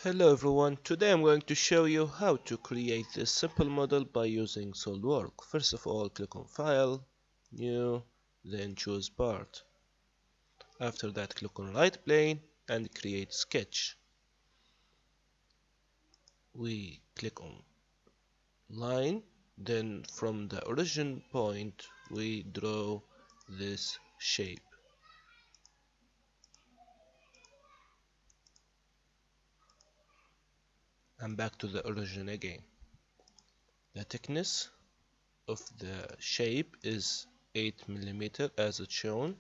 Hello everyone, today I'm going to show you how to create this simple model by using Solidworks. First of all, click on File, New, then choose Part. After that, click on Right Plane and create Sketch. We click on Line, then from the origin point we draw this shape. And back to the origin again. The thickness of the shape is 8 mm as it's shown.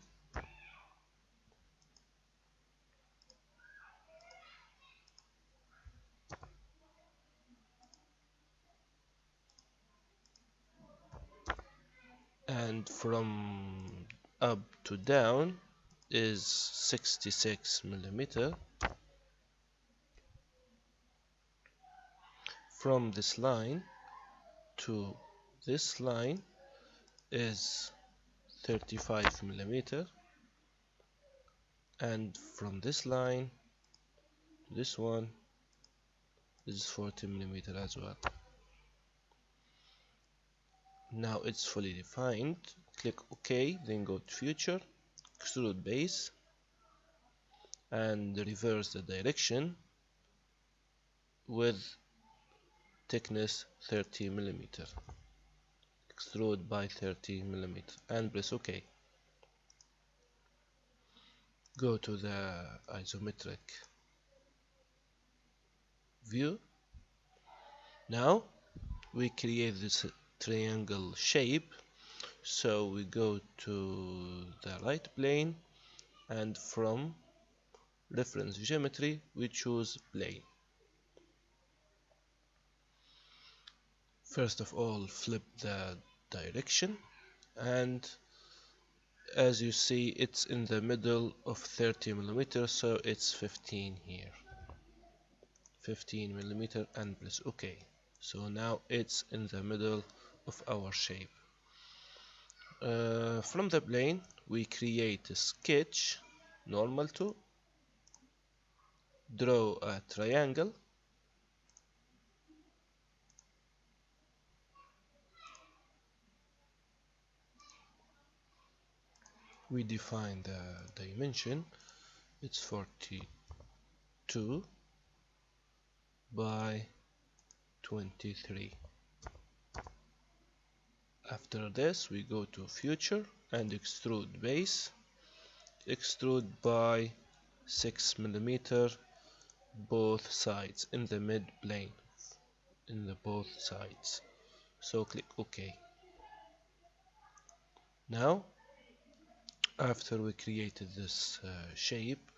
And from up to down is 66 mm. From this line to this line is 35 mm, and from this line to this one is 40 mm as well. Now it's fully defined. Click OK, then go to Future, Extrude Base, and reverse the direction with thickness 30 mm. Extrude by 30 mm and press OK. Go to the isometric view. Now we create this triangle shape, so we go to the right plane and from reference geometry we choose plane. First of all, flip the direction, and as you see it's in the middle of 30 mm, so it's 15 here, 15 mm, and press OK. So now it's in the middle of our shape. From the plane we create a sketch, normal to, draw a triangle, we define the dimension, it's 42 by 23. After this we go to Future and Extrude Base, extrude by 6 mm both sides in the mid plane, in the both sides. So click OK. Now after we created this shape,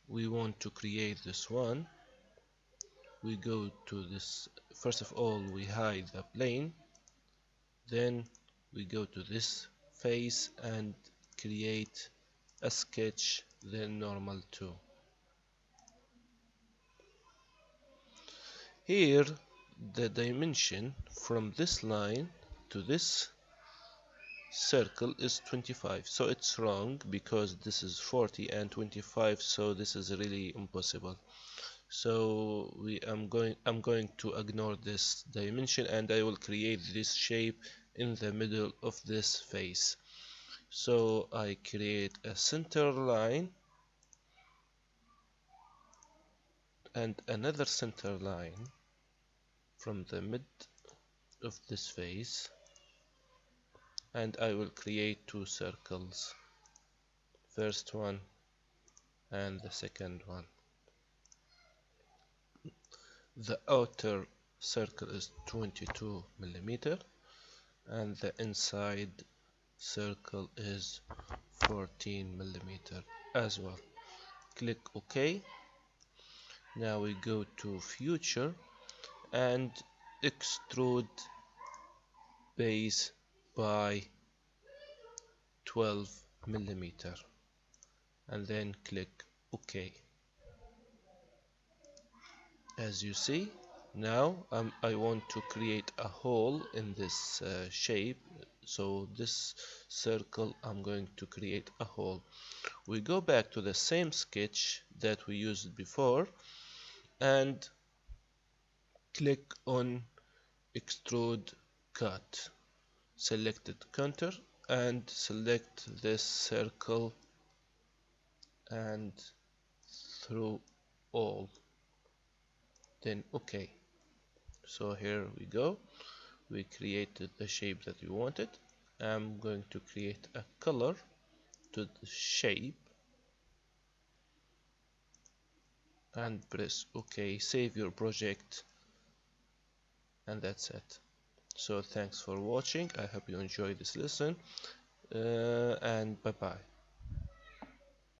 we want to create this one. We go to this, first of all we hide the plane, then we go to this face and create a sketch, then normal to. Here the dimension from this line to this circle is 25, so it's wrong because this is 40 and 25, so this is really impossible. So I'm going to ignore this dimension and I will create this shape in the middle of this face. So I create a center line and another center line from the mid of this face, and I will create two circles, first one and the second one. The outer circle is 22 mm and the inside circle is 14 mm as well. Click OK. Now we go to Future and extrude base by 12 mm and then click OK. As you see, now I want to create a hole in this shape, so this circle I'm going to create a hole. We go back to the same sketch that we used before and click on extrude cut. Select it contour and select this circle and through all, then OK. So here we go, we created the shape that we wanted. I'm going to create a color to the shape and press OK. Save your project, and that's it. So thanks for watching. I hope you enjoyed this lesson, and bye bye.